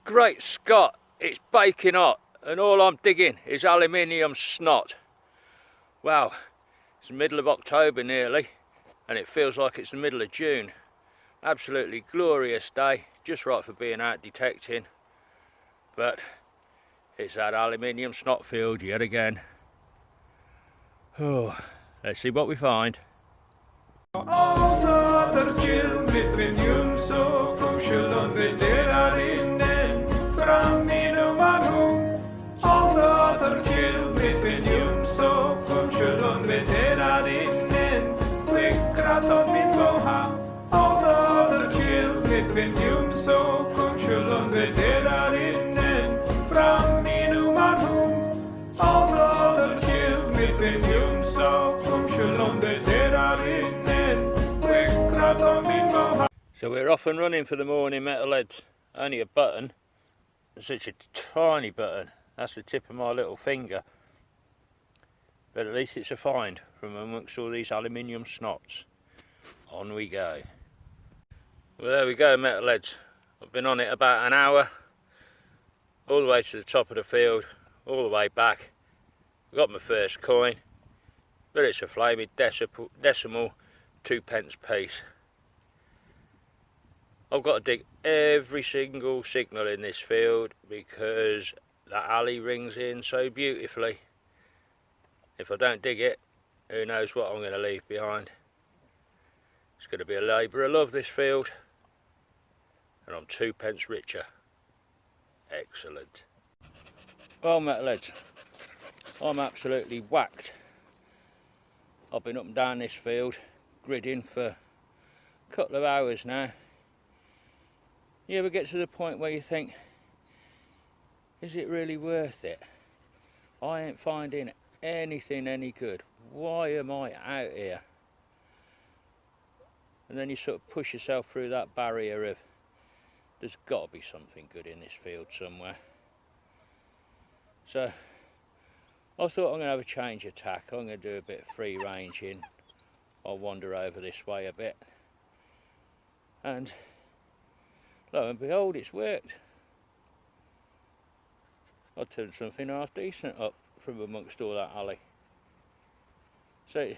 Great Scott, it's baking hot and all I'm digging is aluminium snot. Wow, it's the middle of October nearly and it feels like it's the middle of June. Absolutely glorious day, just right for being out detecting. But it's that aluminium snot field yet again. Oh, let's see what we find. So we're off and running for the morning, metalheads. Only a button, such a tiny button. That's the tip of my little finger. But at least it's a find from amongst all these aluminium snots. On we go. Well, there we go, metalheads. I've been on it about an hour, all the way to the top of the field, all the way back. I got my first coin, but it's a flaming decimal 2p piece. I've got to dig every single signal in this field because that alley rings in so beautifully. If I don't dig it, who knows what I'm going to leave behind. It's going to be a labour of love, this field, and I'm 2p richer. Excellent. Well, metalheads, I'm absolutely whacked. I've been up and down this field gridding for a couple of hours now. You ever get to the point where you think, is it really worth it? I ain't finding anything any good. Why am I out here? And then you sort of push yourself through that barrier of, there's got to be something good in this field somewhere. So I thought I'm going to have a change of tack. I'm going to do a bit of free ranging. I'll wander over this way a bit. And lo and behold, it's worked. I turned something half decent up from amongst all that alley. So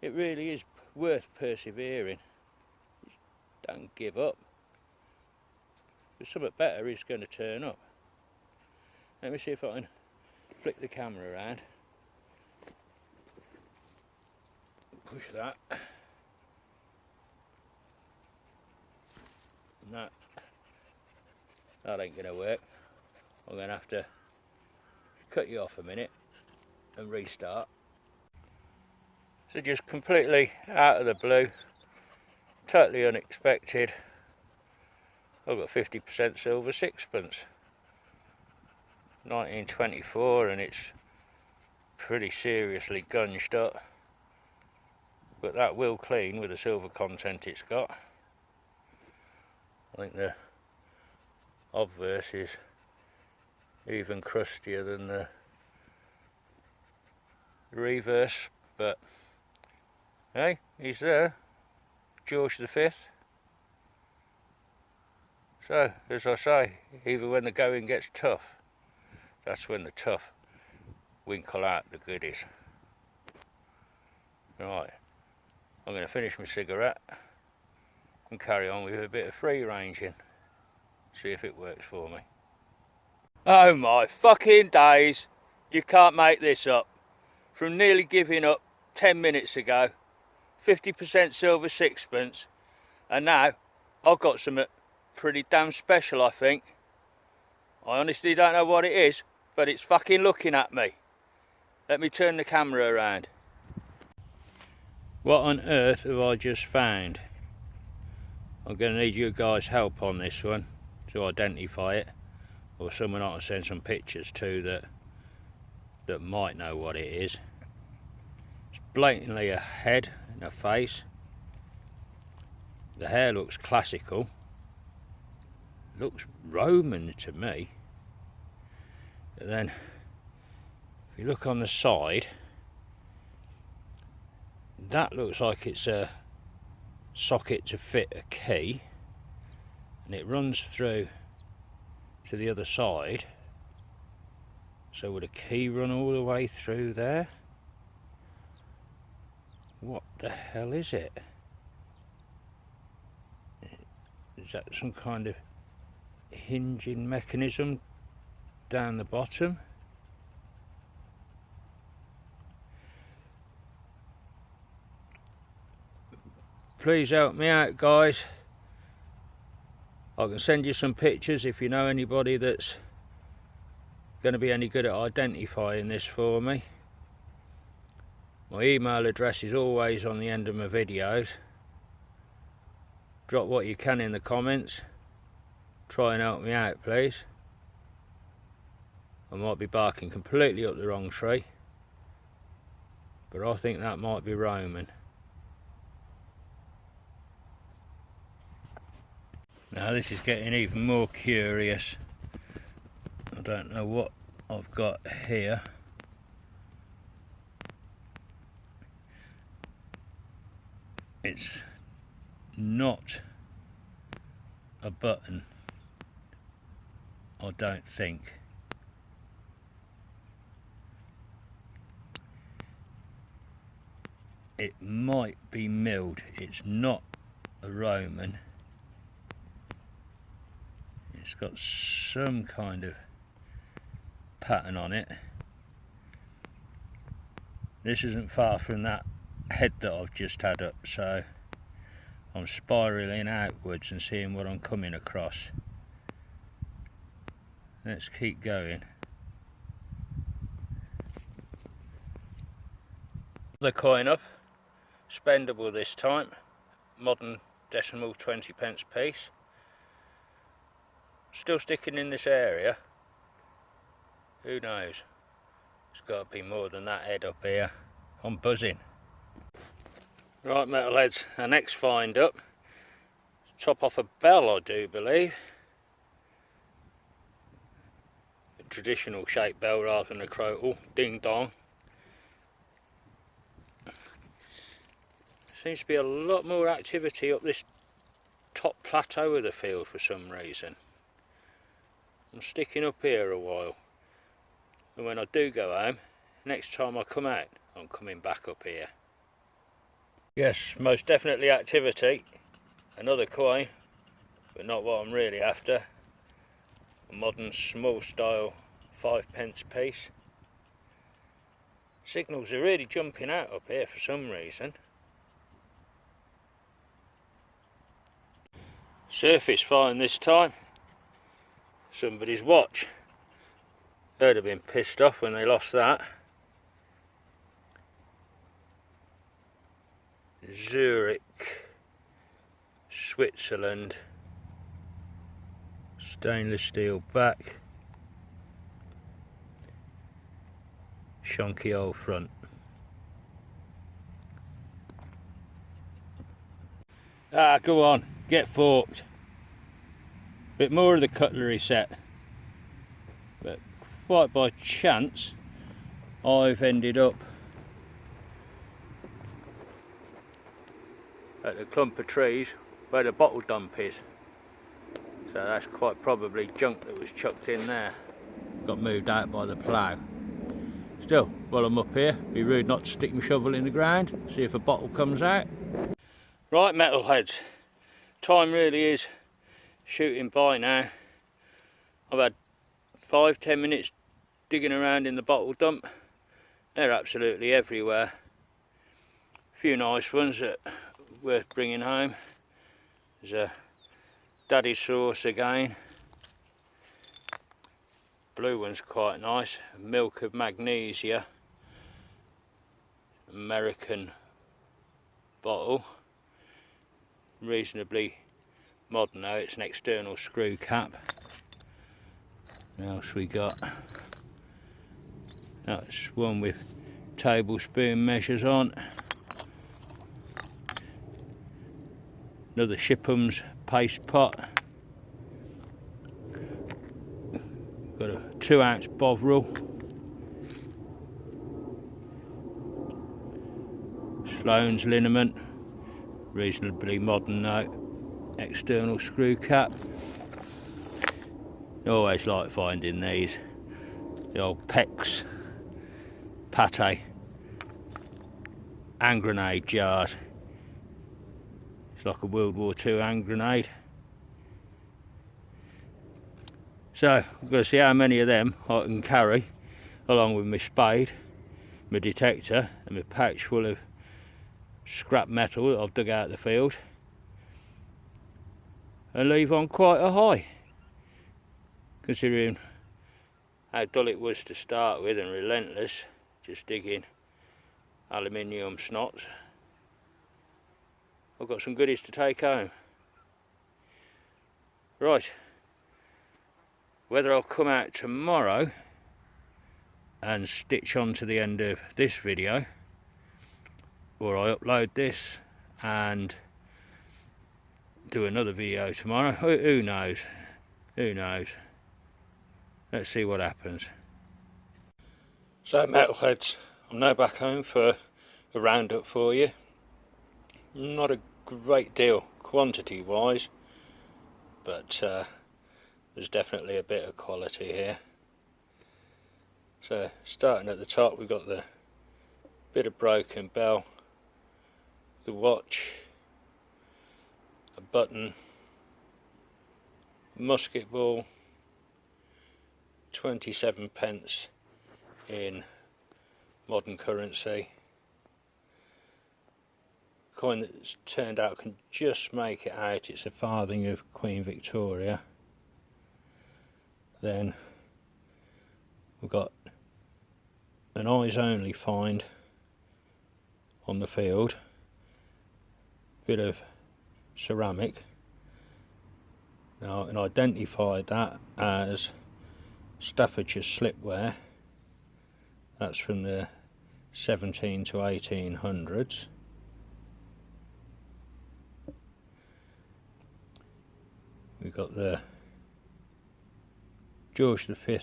it really is worth persevering. Just don't give up. Because something better is going to turn up. Let me see if I can flick the camera around. Push that. No, that ain't going to work. I'm going to have to cut you off a minute and restart. So just completely out of the blue, totally unexpected, I've got 50% silver sixpence. 1924 and it's pretty seriously gunged up. But that will clean with the silver content it's got. I think the obverse is even crustier than the reverse, but hey, he's there, George V. So, as I say, even when the going gets tough, that's when the tough winkle out the goodies. Right, I'm going to finish my cigarette and carry on with a bit of free ranging, see if it works for me. Oh my fucking days, you can't make this up. From nearly giving up 10 minutes ago, 50% silver sixpence, and now I've got something pretty damn special, I think. I honestly don't know what it is, but it's fucking looking at me. Let me turn the camera around. What on earth have I just found? I'm going to need you guys' help on this one to identify it, or someone I can send some pictures to that might know what it is. It's blatantly a head and a face. The hair looks classical, looks Roman to me. But then if you look on the side, that looks like it's a socket to fit a key, and it runs through to the other side. So would a key run all the way through there? What the hell is it? Is that some kind of hinging mechanism down the bottom? Please help me out, guys. I can send you some pictures if you know anybody that's going to be any good at identifying this for me. My email address is always on the end of my videos. Drop what you can in the comments. Try and help me out, please. I might be barking completely up the wrong tree, but I think that might be Roman. Now this is getting even more curious. I don't know what I've got here. It's not a button, I don't think. It might be milled. It's not a Roman. It's got some kind of pattern on it. This isn't far from that head that I've just had up, so I'm spiraling outwards and seeing what I'm coming across. Let's keep going. The coin up, spendable this time, modern decimal 20p piece. Still sticking in this area. Who knows? It's got to be more than that head up here. I'm buzzing. Right, metalheads, our next find up. Top off a bell, I do believe. A traditional shaped bell rather than a crotal. Ding dong. Seems to be a lot more activity up this top plateau of the field for some reason. I'm sticking up here a while, and when I do go home, next time I come out, I'm coming back up here. Yes, most definitely activity. Another coin, but not what I'm really after. A modern small style 5p piece. Signals are really jumping out up here for some reason. Surface fine this time. Somebody's watch. They'd have been pissed off when they lost that. Zurich, Switzerland. Stainless steel back. Shonky old front. Ah, go on, get forked. Bit more of the cutlery set, but quite by chance I've ended up at the clump of trees where the bottle dump is, so that's quite probably junk that was chucked in there, got moved out by the plough. Still, while I'm up here, be rude not to stick my shovel in the ground, see if a bottle comes out. Right, metalheads, time really is shooting by now. I've had 5-10 minutes digging around in the bottle dump. They're absolutely everywhere. A few nice ones that are worth bringing home. There's a daddy sauce again. Blue one's quite nice. Milk of magnesia. American bottle. Reasonably modern though, it's an external screw cap. What else we got? That's one with tablespoon measures on. Another Shipham's paste pot. Got a 2-ounce Bovril. Sloane's liniment. Reasonably modern though. External screw cap. I always like finding these, the old Pex, pate, hand grenade jars. It's like a World War II hand grenade. So I'm going to see how many of them I can carry, along with my spade, my detector, and my pouch full of scrap metal that I've dug out of the field, and leave on quite a high, considering how dull it was to start with and relentless, just digging aluminium snots. I've got some goodies to take home. Right, whether I'll come out tomorrow and stitch on to the end of this video, or I upload this and do another video tomorrow, who knows, who knows. Let's see what happens. So metalheads, I'm now back home for a roundup for you. Not a great deal quantity wise, but there's definitely a bit of quality here. So starting at the top, we've got the bit of broken bell, the watch, a button, musket ball, 27 pence in modern currency. Coin that's turned out, can just make it out, it's a farthing of Queen Victoria. Then we've got an eyes only find on the field, bit of ceramic. Now I can identify that as Staffordshire slipware. That's from the 17 to 1800s. We've got the George V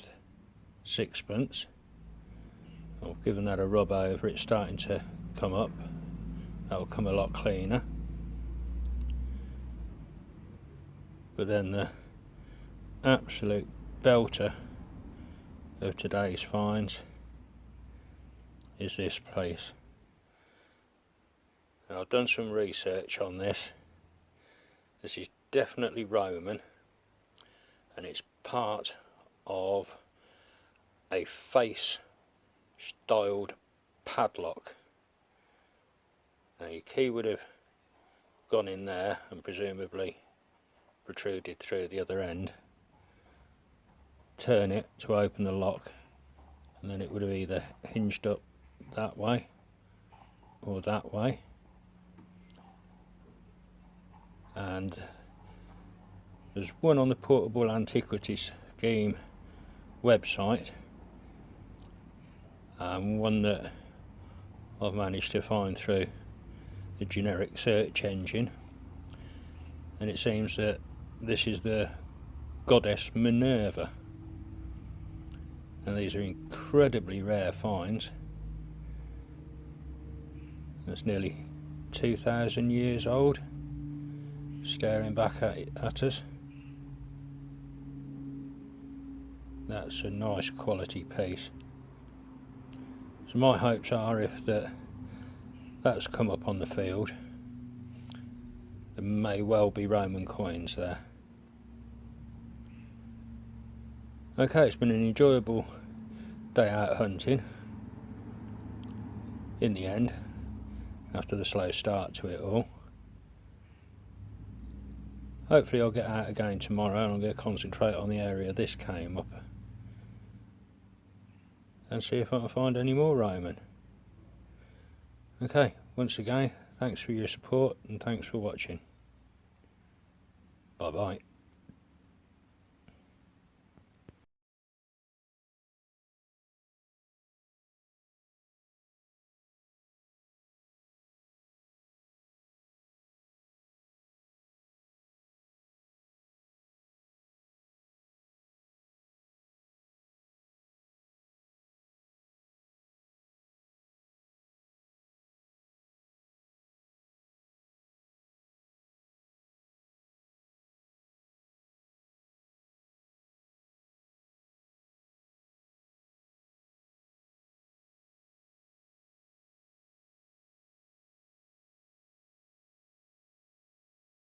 sixpence. I've given that a rub over, it's starting to come up. That will come a lot cleaner. But then the absolute belter of today's finds is this place. Now I've done some research on this. This is definitely Roman, and it's part of a face styled padlock. Now your key would have gone in there and presumably protruded through the other end. Turn it to open the lock, and then it would have either hinged up that way or that way. And there's one on the Portable Antiquities Scheme website, and one that I've managed to find through the generic search engine, and it seems that this is the goddess Minerva, and these are incredibly rare finds. It's nearly 2,000 years old, staring back at us. That's a nice quality piece. So my hopes are, if that's come up on the field, there may well be Roman coins there. Okay, it's been an enjoyable day out hunting in the end, after the slow start to it all. Hopefully I'll get out again tomorrow, and I'm going to concentrate on the area this came up and see if I can find any more Roman. Okay, once again, thanks for your support and thanks for watching. Bye bye.